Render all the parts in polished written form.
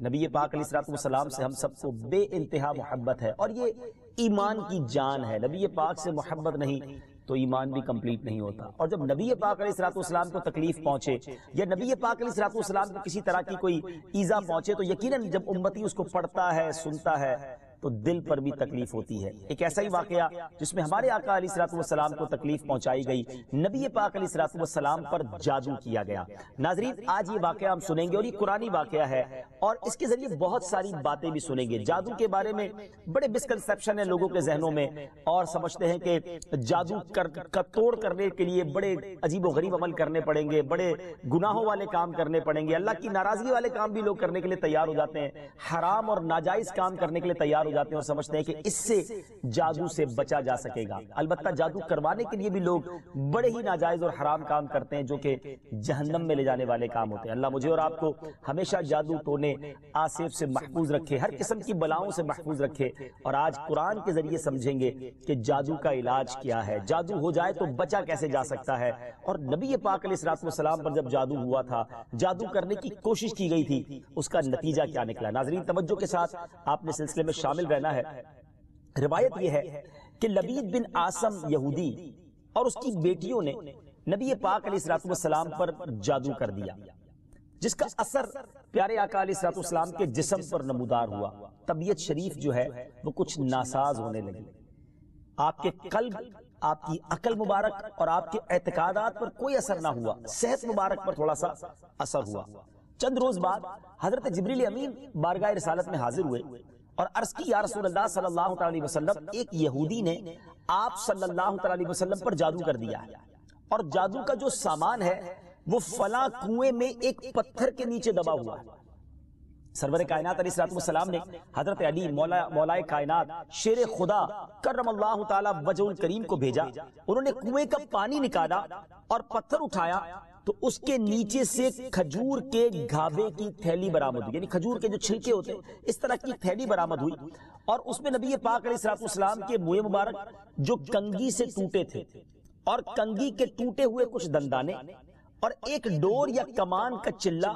نبی پاک علیہ الصلوۃ والسلام سے ہم سب کو بے انتہا محبت ہے، اور یہ ایمان کی جان ہے۔ نبی پاک سے محبت نہیں تو ایمان بھی کمپلیٹ نہیں ہوتا۔ اور جب نبی پاک علیہ الصلوۃ والسلام کو تکلیف پہنچے یا نبی پاک علیہ الصلوۃ والسلام کو کسی طرح کی کوئی ایذا پہنچے تو یقیناً جب امتی اس کو پڑھتا ہے، سنتا ہے، تو دل پر بھی تکلیف ہوتی ہے۔ ایک ایسا ہی واقعہ جس میں ہمارے آقا علیہ الصلوۃ والسلام کو تکلیف پہنچائی گئی، نبی پاک علیہ الصلوۃ والسلام پر جادو کیا گیا۔ ناظرین، آج یہ واقعہ ہم سنیں گے اور یہ قرآنی واقعہ ہے، اور اس کے ذریعے بہت ساری باتیں بھی سنیں گے۔ جادو کے بارے میں بڑے مسکنسیپشن ہیں لوگوں کے ذہنوں میں، اور سمجھتے ہیں کہ جادو کا توڑ کرنے کے لیے بڑے عجیب و غریب عمل کرنے پڑیں گے، بڑے گناہوں والے کام کرنے پڑیں گے، اللہ کی ناراضگی والے کام بھی لوگ کرنے کے لیے تیار ہو جاتے ہیں، حرام اور ناجائز کام کرنے کے لیے تیار ہو جاتے ہیں، اور سمجھتے ہیں کہ اس سے جادو سے بچا جا سکے گا۔ البتہ جادو کروانے کے لیے بھی لوگ بڑے ہی ناجائز اور حرام کام کرتے ہیں جو کہ جہنم میں لے جانے والے کام ہوتے ہیں۔ اللہ مجھے اور آپ کو ہمیشہ جادو ٹونے آصف سے محفوظ رکھے، ہر قسم کی بلاؤں سے محفوظ رکھے، اور آج قرآن کے ذریعے سمجھیں گے کہ جادو کا علاج کیا ہے، جادو ہو جائے تو بچا کیسے جا سکتا ہے، اور نبی پاک علیہ الصلوۃ والسلام پر جب جادو ہوا تھا، جادو کرنے کی کوشش کی گئی تھی، اس کا نتیجہ کیا نکلا۔ ناظرین، توجہ کے ساتھ آپ نے سلسلے میں شامل رہنا ہے۔ روایت یہ ہے کہ لبید بن عاصم یہودی اور اس کی بیٹیوں نے نبی پاک علیہ الصلوۃ والسلام پر جادو کر دیا، جس کا اثر پیارے آقا علیہ الصلوۃ والسلام کے جسم پر نمودار ہوا۔ طبیعت شریف جو ہے وہ کچھ ناساز ہونے لگی، آپ کے قلب، آپ کی عقل مبارک اور آپ کے اعتقادات پر کوئی اثر نہ ہوا، صحت مبارک پر تھوڑا سا اثر ہوا۔ چند روز بعد حضرت جبریل امین بارگاہ رسالت میں حاضر ہوئے اور عرض کی، یا رسول اللہ صلی اللہ علیہ وسلم، ایک یہودی نے آپ صلی اللہ علیہ وسلم پر جادو کر دیا ہے، اور جادو کا جو سامان ہے وہ فلاں کنویں میں ایک پتھر کے نیچے دبا ہوا ہے۔ سرور کائنات علیہ الصلوۃ والسلام نے حضرت علی مولائے کائنات شیر خدا کرم اللہ تعالی وجہ الکریم کو بھیجا، انہوں نے کنویں کا پانی نکالا اور پتھر اٹھایا تو اس کے نیچے سے کھجور کے گھابے کی تھیلی برآمد ہوئی، یعنی کھجور کے جو چھلکے ہوتے ہیں اس طرح کی تھیلی برآمد ہوئی، اور اس میں نبی پاک علیہ الصلوۃ والسلام کے منہ مبارک جو کنگھی سے ٹوٹے تھے، اور کنگھی کے ٹوٹے ہوئے کچھ دندانے، اور ایک ڈور یا کمان کا چلہ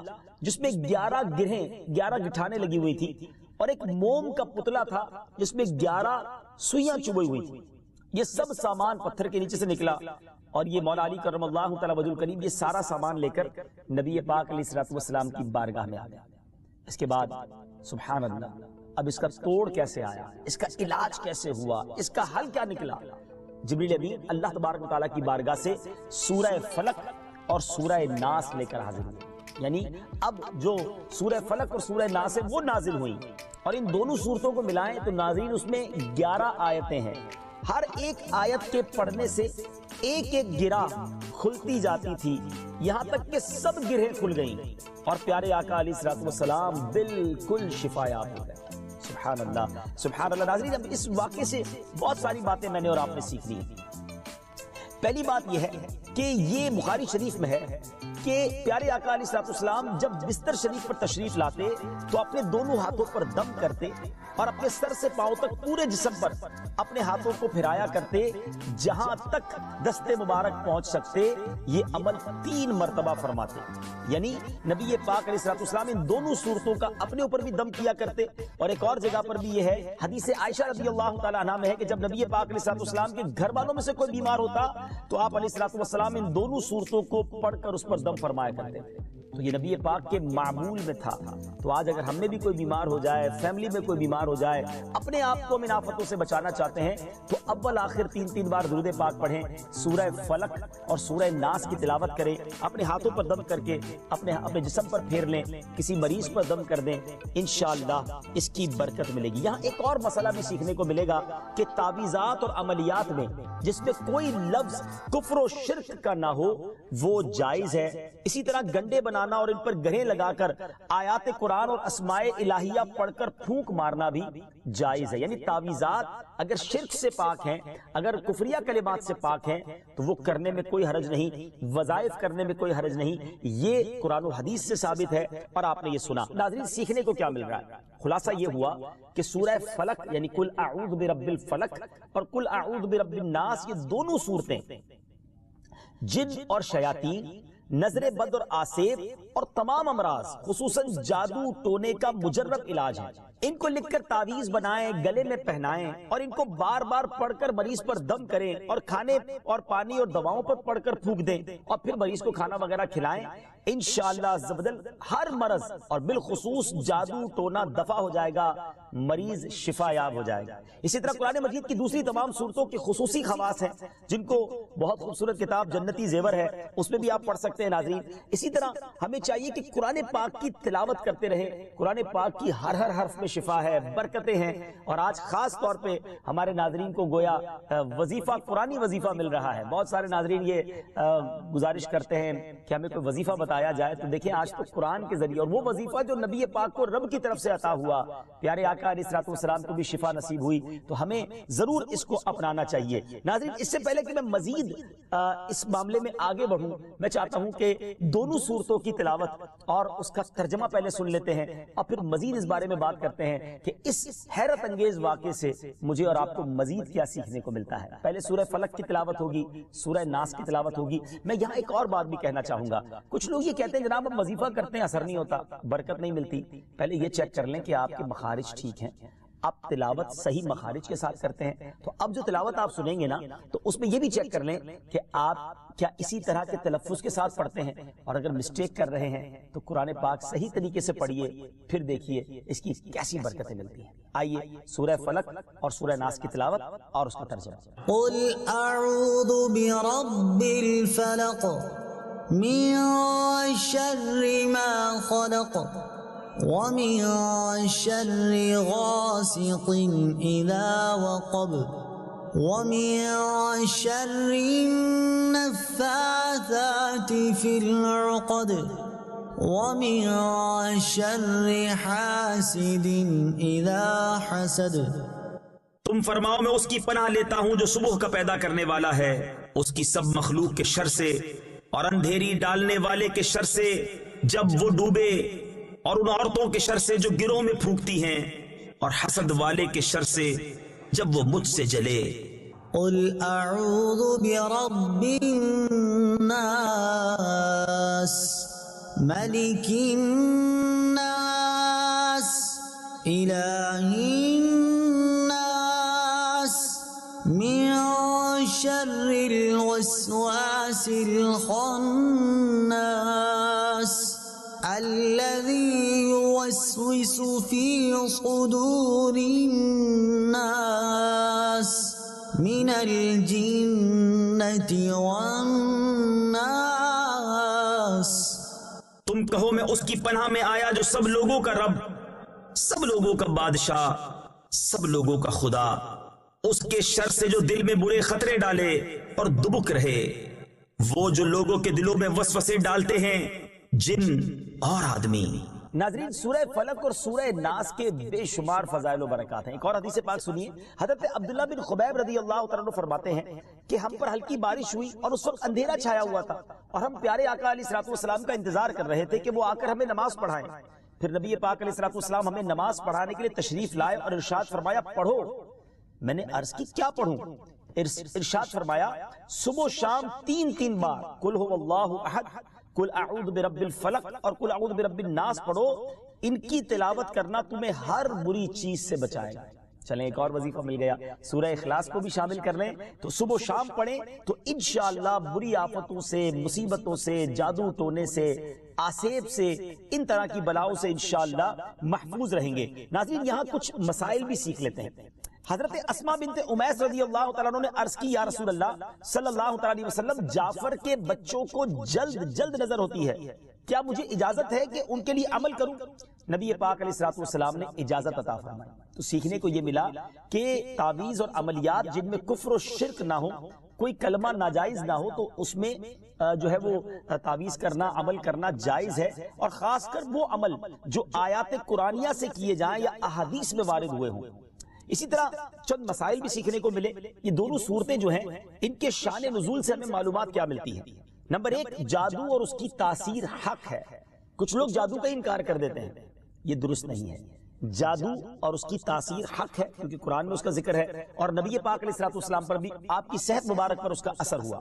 جس میں 11 گٹھانے لگی ہوئی تھی، اور ایک موم کا پتلا تھا جس میں 11 سوئیاں چبھی ہوئی تھی۔ یہ سب سامان پتھر کے نیچے سے نکلا، اور یہ مولا علی کرم اللہ تعالی وجہ الکریم یہ سارا سامان لے کر نبی پاک علیہ الصلوۃ والسلام کی بارگاہ میں آ گیا۔ اس کے بعد سبحان اللہ، اب اس کا توڑ کیسے آیا، اس کا علاج کیسے ہوا، اس کا حل کیا نکلا؟ جبریل امین اللہ تبارک و تعالیٰ کی بارگاہ سے سورہ فلق اور سورہ ناس لے کر حاضر ہوئے، یعنی اب جو سورہ فلق اور سورہ ناس ہے وہ نازل ہوئی، اور ان دونوں صورتوں کو ملائیں تو ناظرین اس میں 11 آیتیں ہیں، ہر ایک آیت کے پڑھنے سے ایک ایک گرہ کھلتی جاتی تھی، یہاں تک کہ سب گرہیں کھل گئیں، اور پیارے آقا علیہ الصلوۃ والسلام بالکل شفایاب ہو گئے۔ سبحان اللہ، سبحان اللہ۔ ناظرین، اب اس واقعے سے بہت ساری باتیں میں نے اور آپ نے سیکھنی ہیں۔ پہلی بات یہ ہے کہ یہ بخاری شریف میں ہے کہ پیارے آقا علیہ الصلوۃ والسلام جب بستر شریف پر تشریف لاتے تو اپنے دونوں ہاتھوں پر دم کرتے، اور اپنے سر سے پاؤں تک پورے جسم پر اپنے ہاتھوں کو پھرایا کرتے، جہاں تک دست مبارک پہنچ سکتے یہ عمل 3 مرتبہ فرماتے، یعنی نبی پاک علیہ الصلوۃ والسلام ان دونوں صورتوں کا اپنے اوپر بھی دم کیا کرتے۔ اور ایک اور جگہ پر بھی یہ ہے، حدیث عائشہ رضی اللہ تعالیٰ عنہا میں ہے کہ جب نبی پاک علیہ الصلوۃ والسلام کے گھر والوں میں سے کوئی بیمار ہوتا تو آپ علیہ الصلوۃ والسلام ان دونوں صورتوں کو پڑھ کر اس پر دم فرمایا کرتے۔ تو یہ نبی پاک کے معمول میں تھا۔ تو آج اگر ہم میں بھی کوئی بیمار ہو جائے، فیملی میں کوئی بیمار ہو جائے، اپنے آپ کو من آفتوں سے بچانا چاہتے ہیں تو اول آخر 3 بار درود پاک پڑھیں، سورہ فلق اور سورہ ناس کی تلاوت کریں، اپنے ہاتھوں پر دم کر کے اپنے جسم پر پھیر لیں، کسی مریض پر دم کر دیں، انشاءاللہ اس کی برکت ملے گی۔ یہاں ایک اور مسئلہ بھی سیکھنے کو ملے گا کہ تعویذات اور عملیات میں جس میں کوئی لفظ کفر و شرک کا نہ ہو وہ جائز ہے۔ اسی طرح گنڈے بنانا اور ان پر گرہیں لگا کر آیات قرآن اور اسماء الہیہ پڑھ کر پھونک مارنا بھی جائز ہے، یعنی تعویذات اگر شرک سے پاک ہیں، اگر کفریہ کلمات سے پاک ہیں تو وہ کرنے میں کوئی حرج نہیں، وظائف کرنے میں کوئی حرج نہیں، یہ قرآن و حدیث سے ثابت ہے اور آپ نے یہ سنا۔ ناظرین، سیکھنے کو کیا مل رہا ہے؟ خلاصہ یہ ہوا کہ سورہ فلق یعنی قل اعوذ برب الفلق اور قل اعوذ برب الناس، یہ دونوں صورتیں جن اور شیاطین نظر بد اور آسیب اور تمام امراض خصوصاً جادو ٹونے کا مجرب علاج ہے۔ ان کو لکھ کر تعویذ بنائیں، گلے میں پہنائیں اور ان کو بار بار پڑھ کر مریض پر دم کریں اور کھانے اور پانی اور دواؤں پر پڑھ کر پھونک دیں اور پھر مریض کو کھانا وغیرہ کھلائیں۔ انشاءاللہ عز و جل ہر مرض اور بالخصوص جادو ٹونا دفع ہو جائے گا، مریض شفا یاب ہو جائے گا۔ اسی طرح قرآن مجید کی دوسری تمام صورتوں کی خصوصی خواص ہیں جن کو بہت خوبصورت کتاب جنتی زیور ہے اس میں بھی آپ پڑھ سکتے ہیں ناظرین۔ اسی طرح ہمیں چاہیے کہ قرآن پاک کی تلاوت کرتے رہیں۔ قرآن پاک کی ہر حرف میں شفا ہے، برکتیں ہیں، اور آج خاص طور پہ ہمارے ناظرین کو گویا وظیفہ، قرآنی وظیفہ مل رہا ہے۔ بہت سارے ناظرین یہ گزارش کرتے ہیں کہ ہمیں کوئی وظیفہ بتایا جائے، تو دیکھیں آج تو قرآن کے ذریعے، اور وہ وظیفہ جو نبی پاک کو رب کی طرف سے عطا ہوا، پیارے آقا علیہ الصلوۃ والسلام کو بھی شفا نصیب ہوئی، تو ہمیں ضرور اس کو اپنانا چاہیے۔ ناظرین اس سے پہلے کہ میں مزید اس معاملے میں آگے بڑھوں، میں چاہتا ہوں کہ دونوں صورتوں کی تلاوت اور اس کا ترجمہ پہلے سن لیتے ہیں اور پھر مزید اس بارے میں بات کرتے ہیں کہ اس حیرت انگیز واقعے سے مجھے اور آپ کو مزید کیا سیکھنے کو ملتا ہے۔ پہلے سورہ فلق کی تلاوت ہوگی، سورہ ناس کی تلاوت ہوگی۔ میں یہاں ایک اور بات بھی کہنا چاہوں گا، کچھ لوگ یہ کہتے ہیں جناب ہم وظیفہ کرتے ہیں اثر نہیں ہوتا، برکت نہیں ملتی۔ پہلے یہ چیک کر لیں کہ آپ کے مخارج ٹھیک ہیں، آپ تلاوت صحیح مخارج کے ساتھ کرتے ہیں۔ تو اب جو تلاوت آپ سنیں گے نا، تو اس میں یہ بھی چیک کر لیں کہ آپ کیا اسی طرح کے تلفظ کے ساتھ پڑھتے ہیں، اور اگر مسٹیک کر رہے ہیں تو قرآن پاک صحیح طریقے سے پڑھیے، پھر دیکھیے اس کی کیسی برکتیں ملتی ہیں۔ آئیے سورہ فلق اور سورہ ناس کی تلاوت اور اس کا ترجمہ۔ قل اعوذ برب الفلق من شر ما خلق ومن شر غاسق اذا وقب ومن شر النفاثات في العقد ومن شر حاسد اذا حسد۔ تم فرماؤ میں اس کی پناہ لیتا ہوں جو صبح کا پیدا کرنے والا ہے، اس کی سب مخلوق کے شر سے، اور اندھیری ڈالنے والے کے شر سے جب وہ ڈوبے، اور ان عورتوں کے شر سے جو گروہ میں پھونکتی ہیں، اور حسد والے کے شر سے جب وہ مجھ سے جلے۔ قل اعوذ برب الناس ملک الناس الہ الناس من شر الوسواس الخناس الذي يوسوس في صدور الناس من الجنة والناس۔ تم کہو میں اس کی پناہ میں آیا جو سب لوگوں کا رب، سب لوگوں کا بادشاہ، سب لوگوں کا خدا، اس کے شر سے جو دل میں برے خطرے ڈالے اور دبک رہے، وہ جو لوگوں کے دلوں میں وسوسے ڈالتے ہیں، جن اور آدمی۔ ناظرین سورہ فلق اور سورہ ناس کے بے شمار فضائل و برکات ہیں۔ ایک اور حدیث پاک سنیے، حضرت عبداللہ بن خبیب رضی اللہ تعالیٰ عنہ فرماتے ہیں کہ ہم پر ہلکی بارش ہوئی اور اس وقت اندھیرا چھایا ہوا تھا، اور ہم پیارے آقا علیہ الصلوۃ والسلام کا انتظار کر رہے تھے کہ وہ آ کر ہمیں نماز پڑھائیں۔ پھر نبی پاک علیہ الصلوۃ والسلام ہمیں نماز پڑھانے کے لیے تشریف لائے اور ارشاد فرمایا پڑھو۔ میں نے عرض کی کیا پڑھوں؟ ارشاد فرمایا صبح و شام 3 بار قل هو اللہ احد، قل اعوذ برب الفلق اور قل اعوذ برب الناس پڑھو، ان کی تلاوت کرنا تمہیں ہر بری چیز سے بچائے گا۔ چلیں ایک اور وظیفہ مل گیا، سورہ اخلاص کو بھی شامل کر لیں، تو صبح و شام پڑھیں تو انشاءاللہ بری آفتوں سے، مصیبتوں سے، جادو ٹونے سے، آسیب سے، ان طرح کی بلاؤں سے انشاءاللہ محفوظ رہیں گے۔ ناظرین یہاں کچھ مسائل بھی سیکھ لیتے ہیں۔ حضرت اسماء بنت امیس رضی اللہ تعالیٰ عنہ نے عرض کی، یا رسول اللہ صلی اللہ تعالیٰ علیہ وسلم، جعفر کے بچوں کو جلد نظر ہوتی ہے، کیا مجھے اجازت ہے کہ ان کے لیے عمل کروں؟ نبی پاک علیہ الصلوۃ والسلام نے اجازت عطا فرمائی۔ تو سیکھنے کو یہ ملا کہ تعویذ اور عملیات جن میں کفر و شرک نہ ہو، کوئی کلمہ ناجائز نہ ہو، تو اس میں جو ہے وہ تعویذ کرنا، عمل کرنا جائز ہے، اور خاص کر وہ عمل جو آیات قرآنیہ سے کیے جائیں یا احادیث میں وارد ہوئے ہوں۔ اسی طرح چند مسائل بھی سیکھنے کو ملے۔ یہ دونوں صورتیں جو ہیں ان کے شان نزول سے ہمیں معلومات کیا ملتی ہیں؟ نمبر 1، جادو اور اس کی تاثیر حق ہے۔ کچھ لوگ جادو کا انکار کر دیتے ہیں، یہ درست نہیں ہے۔ جادو اور اس کی تاثیر حق ہے کیونکہ قرآن میں اس کا ذکر ہے، اور نبی پاک علیہ الصلوۃ والسلام پر بھی آپ کی صحت مبارک پر اس کا اثر ہوا۔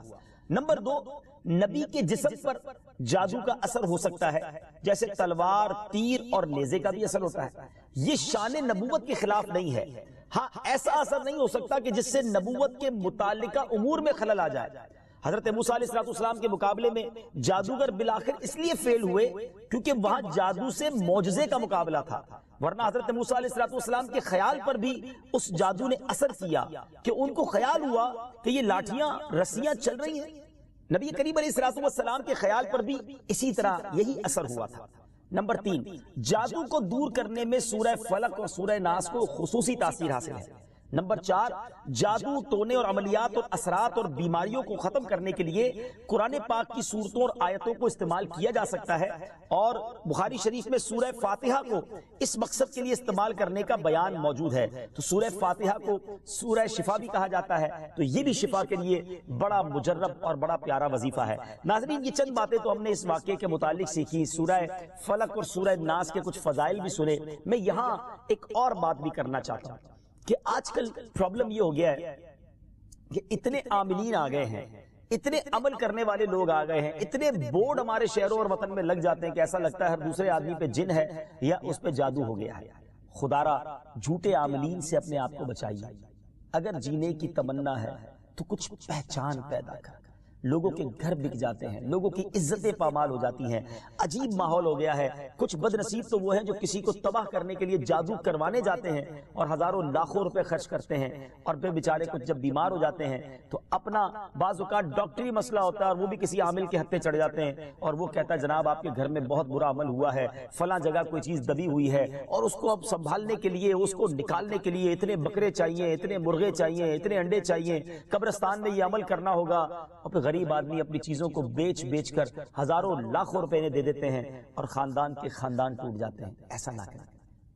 نمبر 2، نبی کے جسم پر جادو کا اثر ہو سکتا ہے، جیسے تلوار، تیر اور نیزے کا بھی اثر ہوتا ہے۔ یہ شان نبوت کے خلاف نہیں ہے، ہاں ایسا اثر نہیں ہو سکتا کہ جس سے نبوت کے متعلقہ امور میں خلل آ جائے۔ حضرت موسیٰ علیہ السلام کے مقابلے میں جادوگر بالآخر اس لیے فیل ہوئے کیونکہ وہاں جادو سے معجزے کا مقابلہ تھا، ورنہ حضرت موسیٰ علیہ السلام کے خیال پر بھی اس جادو نے اثر کیا کہ ان کو خیال ہوا کہ یہ لاٹھیاں رسیاں چل رہی ہیں۔ نبی کریم علیہ السلام کے خیال پر بھی اسی طرح یہی اثر ہوا تھا۔ نمبر 3، جادو کو دور کرنے میں سورہ فلق اور سورہ ناس کو خصوصی تاثیر حاصل ہے۔ نمبر 4، جادو، ٹونے اور عملیات اور اثرات اور بیماریوں کو ختم کرنے کے لیے قرآن پاک کی صورتوں اور آیتوں کو استعمال کیا جا سکتا ہے، اور بخاری شریف میں سورہ فاتحہ کو اس مقصد کے لیے استعمال کرنے کا بیان موجود ہے۔ تو سورہ فاتحہ کو سورہ شفا بھی کہا جاتا ہے، تو یہ بھی شفا کے لیے بڑا مجرب اور بڑا پیارا وظیفہ ہے۔ ناظرین، یہ چند باتیں تو ہم نے اس واقعے کے متعلق سیکھی، سورہ فلق اور سورہ ناس کے کچھ فضائل بھی سنے۔ میں یہاں ایک اور بات بھی کرنا چاہتا ہوں کہ آج کل پرابلم یہ ہو گیا ہے کہ اتنے عاملین آ گئے ہیں، اتنے عمل کرنے والے لوگ آ گئے ہیں، اتنے بورڈ ہمارے شہروں اور وطن میں لگ جاتے ہیں کہ ایسا لگتا ہے ہر دوسرے آدمی پہ جن ہے یا اس پہ جادو ہو گیا ہے۔ خدارا جھوٹے عاملین سے اپنے آپ کو بچائیے۔ اگر جینے کی تمنا ہے تو کچھ پہچان پیدا کر۔ لوگوں کے گھر بک جاتے ہیں، لوگوں کی عزتیں پامال ہو جاتی ہیں، عجیب ماحول ہو گیا ہے۔ کچھ بد نصیب تو وہ ہیں جو کسی کو تباہ کرنے کے لیے جادو کروانے جاتے ہیں اور ہزاروں لاکھوں روپے خرچ کرتے ہیں، اور پھر بیچارے کچھ جب بیمار ہو جاتے ہیں تو اپنا بعض اوقات ڈاکٹری مسئلہ ہوتا ہے اور وہ بھی کسی عامل کے ہتھے چڑھ جاتے ہیں، اور وہ کہتا ہے جناب آپ کے گھر میں بہت برا عمل ہوا ہے، فلاں جگہ کوئی چیز دبی ہوئی ہے، اور اس کو اب سنبھالنے کے لیے، اس کو نکالنے کے لیے اتنے بکرے چاہیے، اتنے مرغے چاہیے، اتنے انڈے چاہیے، قبرستان میں یہ عمل کرنا ہوگا، اور پھر غریب آدمی اپنی چیزوں کو بیچ کر ہزاروں لاکھوں روپے انہیں دے دیتے ہیں اور خاندان کے خاندان ٹوٹ جاتے ہیں۔ ایسا نہ کریں،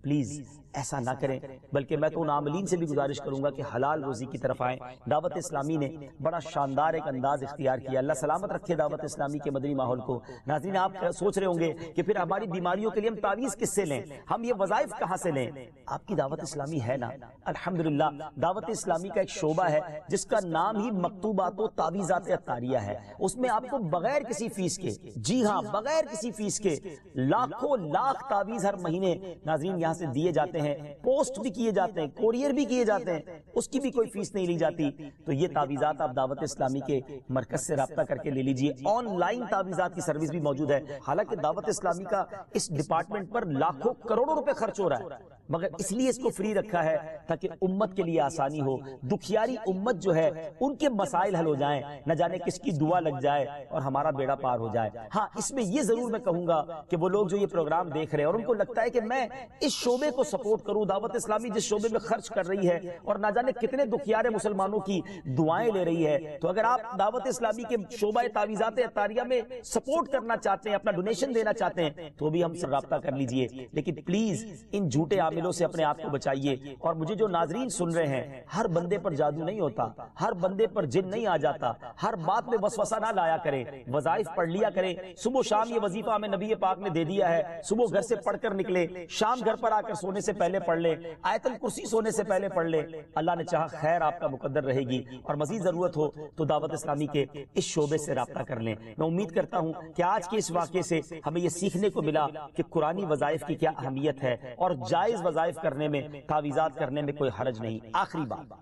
پلیز ایسا نہ کریں، بلکہ میں تو ان عاملین سے بھی گزارش کروں گا کہ حلال روزی کی طرف آئیں۔ دعوت اسلامی نے بڑا شاندار ایک انداز اختیار کیا، اللہ سلامت رکھے دعوت اسلامی کے مدنی ماحول کو۔ ناظرین، آپ سوچ رہے ہوں گے کہ پھر ہماری بیماریوں کے لیے ہم تعویذ کس سے لیں، ہم یہ وظائف کہاں سے لیں؟ آپ کی دعوت اسلامی ہے نا، الحمدللہ دعوت اسلامی کا ایک شعبہ ہے جس کا نام ہی مکتوبات و تعویذات عطاریہ ہے۔ اس میں آپ کو بغیر کسی فیس کے، جی ہاں بغیر کسی فیس کے، لاکھوں لاکھ تعویذ ہر مہینے ناظرین یہاں سے دیے جاتے ہیں، پوسٹ بھی کیے جاتے ہیں، کوریئر بھی کیے جاتے ہیں، اس کی بھی کوئی فیس نہیں لی جاتی۔ تو یہ تعویذات آپ دعوت اسلامی کے مرکز سے رابطہ کر کے لے لیجئے۔ آن لائن تعویذات کی سروس بھی موجود ہے، حالانکہ دعوت اسلامی کا اس ڈپارٹمنٹ پر لاکھوں کروڑوں روپے خرچ ہو رہا ہے، مگر اس لیے اس کو فری رکھا ہے تاکہ امت کے لیے آسانی ہو، دکھیاری امت جو ہے ان کے مسائل حل ہو جائیں، نہ جانے کس کی دعا لگ جائے اور ہمارا بیڑا پار ہو جائے۔ ہاں اس میں یہ ضرور میں کہوں گا کہ وہ لوگ جو یہ پروگرام دیکھ رہے ہیں اور ان کو لگتا ہے کہ میں اس شعبے کو سپورٹ کروں، دعوت اسلامی جس شعبے میں خرچ کر رہی ہے اور نہ جانے کتنے دکھیارے مسلمانوں کی دعائیں لے رہی ہے، تو اگر آپ دعوت اسلامی کے شعبہ تعویذات عطاریہ میں سپورٹ کرنا چاہتے ہیں، اپنا ڈونیشن دینا چاہتے ہیں، تو بھی ہم سے رابطہ کر لیجئے۔ لیکن پلیز ان جھوٹے عاملوں سے اپنے آپ کو بچائیے۔ اور مجھے جو ناظرین سن رہے ہیں، ہر بندے پر جادو نہیں ہوتا، ہر بندے پر جن نہیں آ جاتا، ہر بات میں وسوسہ نہ لایا کریں، وظائف پڑھ لیا کریں۔ صبح شام یہ وظیفہ ہمیں نبی پاک نے دے دیا ہے، صبح گھر سے پڑھ کر نکلے، شام گھر پر آ کر سونے سے پہلے پڑھ لیں، آیت الکرسی سونے سے پہلے پڑھ لیں، اللہ نے چاہا خیر آپ کا مقدر رہے گی۔ اور مزید ضرورت ہو تو دعوت اسلامی کے اس شعبے سے رابطہ کر لیں۔ میں امید کرتا ہوں کہ آج کے اس واقعے سے ہمیں یہ سیکھنے کو ملا کہ قرآنی وظائف کی کیا اہمیت ہے، اور جائز وظائف کرنے میں، تعویذات کرنے میں کوئی حرج نہیں۔ آخری بات،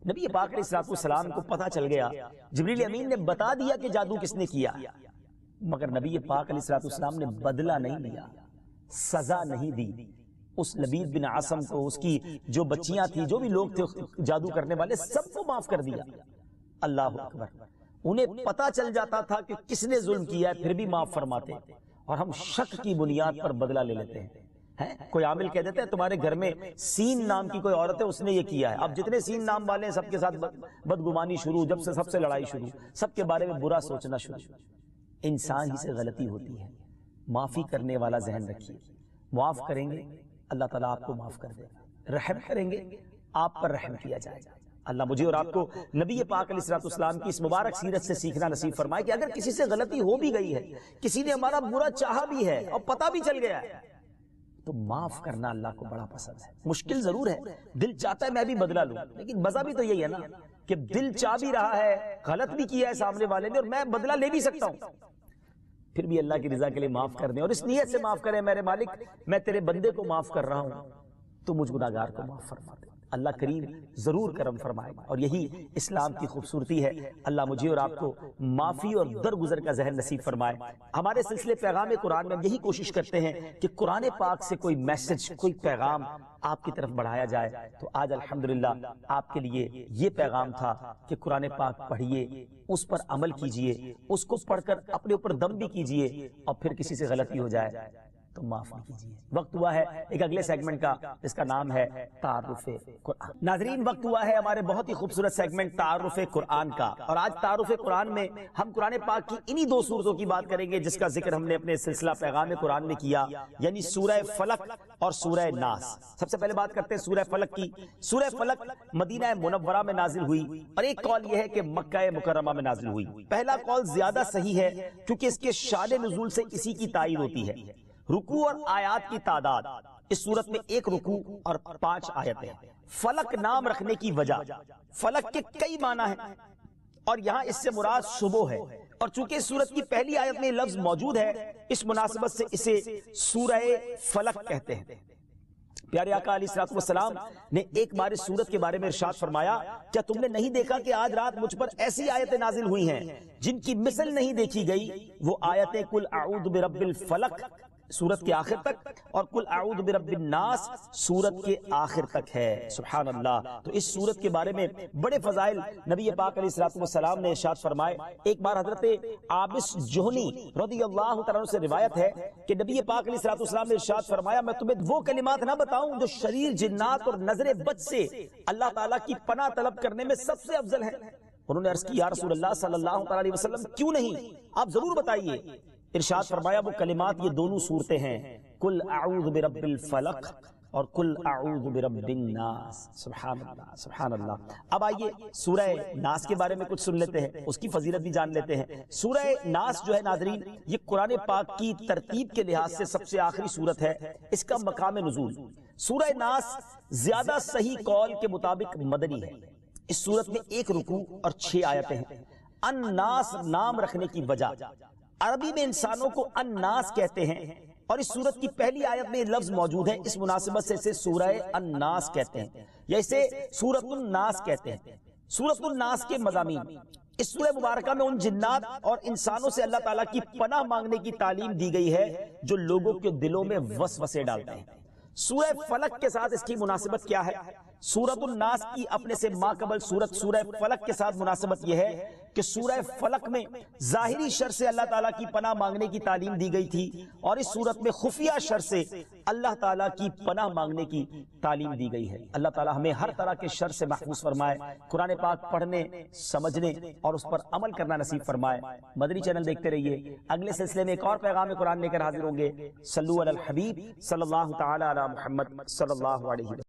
نبی پاک علیہ السلام کو پتہ چل گیا، جبریل امین نے بتا دیا کہ جادو کس نے کیا، مگر نبی پاک علیہ السلام نے بدلہ نہیں لیا، سزا نہیں دی۔ اس لبید بن عاصم کو، اس کی جو بچیاں تھیں، جو بھی لوگ تھے جادو کرنے والے، سب کو معاف کر دیا۔ اللہ اکبر! انہیں پتہ چل جاتا تھا کہ کس نے ظلم کیا ہے، پھر بھی معاف فرماتے، اور ہم شک کی بنیاد پر بدلہ لے لیتے ہیں۔ کوئی عامل کہہ دیتا ہے تمہارے گھر میں سین نام کی کوئی عورت ہے، اس نے یہ کیا ہے، اب جتنے سین نام والے ہیں سب کے ساتھ بدگمانی شروع، جب سے سب سے لڑائی شروع، سب کے بارے میں برا سوچنا شروع۔ انسان ہی سے غلطی ہوتی ہے، معافی کرنے والا ذہن رکھیے، معاف کریں گے اللہ تعالیٰ آپ کو معاف کر دے گا، رحم کریں گے آپ پر رحم کیا جائے گا۔ اللہ مجھے اور آپ کو نبی پاک علیہ السلام کی اس مبارک سیرت سے سیکھنا نصیب فرمائے کہ اگر کسی سے غلطی ہو بھی گئی ہے، کسی نے ہمارا برا چاہا بھی ہے اور پتہ بھی چل گیا ہے، تو معاف کرنا اللہ کو بڑا پسند ہے. مشکل ضرور ہے، دل چاہتا ہے میں بھی بدلہ لوں، لیکن مزہ بھی تو یہی ہے نا کہ دل چاہ بھی رہا ہے، غلط بھی کیا ہے سامنے والے نے اور میں بدلہ لے بھی سکتا ہوں، پھر بھی اللہ کی رضا کے لیے معاف کر دیں اور اس نیت سے معاف کریں میرے مالک میں تیرے بندے کو معاف کر رہا ہوں، تو مجھ گناہگار کو معاف فرما دے. اللہ کریم ضرور کرم فرمائے گا اور یہی اسلام کی خوبصورتی ہے. اللہ مجھے اور آپ کو معافی اور درگزر کا ذہن نصیب فرمائے. ہمارے سلسلے پیغام قرآن میں ہم یہی کوشش کرتے ہیں کہ قرآن پاک سے کوئی میسج، کوئی پیغام آپ کی طرف بڑھایا جائے. تو آج الحمدللہ آپ کے لیے یہ پیغام تھا کہ قرآن پاک پڑھیے، اس پر عمل کیجئے، اس کو پڑھ کر اپنے اوپر دم بھی کیجئے اور پھر کسی سے غلطی ہو جائے تو معاف بھی کیجیے. وقت ہوا ہے ایک اگلے سیگمنٹ کا، اس کا نام ہے تعارف قرآن. ناظرین وقت ہوا ہے ہمارے بہت ہی خوبصورت سیگمنٹ تعارف قرآن کا، اور آج تعارف قرآن میں ہم قرآن پاک کی انہی دو سورتوں کی بات کریں گے جس کا ذکر ہم نے اپنے سلسلہ پیغام قرآن میں کیا، یعنی سورہ فلق اور سورہ ناس. سب سے پہلے بات کرتے ہیں سورہ فلق کی. سورہ فلق مدینہ منورہ میں نازل ہوئی اور ایک قول یہ ہے کہ مکہ مکرمہ میں نازل ہوئی. پہلا قول زیادہ صحیح ہے کیونکہ اس کے شان نزول سے اسی کی تائید ہوتی ہے. رکوع اور آیات کی تعداد اس صورت میں 1 رکوع اور 5 آیتیں. فلق نام رکھنے کی وجہ، فلق کے کئی معنی ہیں اور یہاں اس سے مراد صبح ہے، اور چونکہ اس صورت کی پہلی آیت میں لفظ موجود ہے اس مناسبت سے اسے سورہ فلق کہتے ہیں. پیارے آقا علیہ الصلوۃ والسلام نے ایک بار اس سورت کے بارے میں ارشاد فرمایا، کیا تم نے نہیں دیکھا کہ آج رات مجھ پر ایسی آیتیں نازل ہوئی ہیں جن کی مثل نہیں دیکھی گئی؟ وہ آیتیں قل اعوذ برب الفلق سورت کے آخر تک اور قل اعوذ برب الناس سورت کے آخر تک ہے. سبحان اللہ. تو اس سورت کے بارے میں بڑے فضائل نبی پاک علیہ الصلوۃ والسلام نے ارشاد فرمائے. ایک بار حضرت عابس جوہنی رضی اللہ تعالیٰ عنہ سے روایت ہے کہ نبی پاک علیہ الصلوۃ والسلام نے ارشاد فرمایا، میں تمہیں وہ کلمات نہ بتاؤں جو شریر جنات اور نظر بد سے اللہ تعالیٰ کی پناہ طلب کرنے میں سب سے افضل ہے. انہوں نے عرض کی یا رسول اللہ صلی اللہ تعالیٰ علیہ وسلم کیوں نہیں، آپ ضرور بتائیے. ارشاد فرمایا وہ کلمات یہ دونوں صورتیں ہیں، قل اعوذ برب الفلق اور قل اعوذ برب الناس. سبحان اللہ سبحان اللہ. اب آئیے سورہ ناس کے بارے میں کچھ سن لیتے ہیں، اس کی فضیلت بھی جان لیتے ہیں. سورہ ناس جو ہے ناظرین یہ قرآن پاک کی ترتیب کے لحاظ سے سب سے آخری سورت ہے. اس کا مقام نزول سورہ ناس زیادہ صحیح قول کے مطابق مدنی ہے. اس سورت میں 1 رکوع اور 6 آیتیں ہیں. الناس نام رکھنے کی وجہ، عربی میں انسانوں کو الناس کہتے ہیں اور اس سورت کی پہلی آیت میں لفظ موجود ہے، اس مناسبت سے اسے سورہ الناس کہتے ہیں یا اسے سورۃ الناس کہتے ہیں. سورۃ الناس کے مضامین، اس سورہ مبارکہ میں ان جنات اور انسانوں سے اللہ تعالیٰ کی پناہ مانگنے کی تعلیم دی گئی ہے جو لوگوں کے دلوں میں وسوسے ڈالتے ہیں. سورہ فلق کے ساتھ اس کی مناسبت کیا ہے؟ سورۃ الناس کی اپنے سے ماقبل سورت سورہ فلق کے ساتھ مناسبت یہ ہے کہ سورہ فلق میں ظاہری شر سے اللہ تعالیٰ کی پناہ مانگنے کی تعلیم دی گئی تھی اور اس سورت میں خفیہ شر سے اللہ تعالیٰ کی پناہ مانگنے کی تعلیم دی گئی ہے. اللہ تعالیٰ ہمیں ہر طرح کے شر سے محفوظ فرمائے، قرآن پاک پڑھنے، سمجھنے اور اس پر عمل کرنا نصیب فرمائے. مدنی چینل دیکھتے رہیے. اگلے سلسلے میں ایک اور پیغام قرآن لے کر حاضر ہوں گے. صلو علی الحبیب صلی اللہ تعالی علی محمد صلی اللہ علیہ وسلم.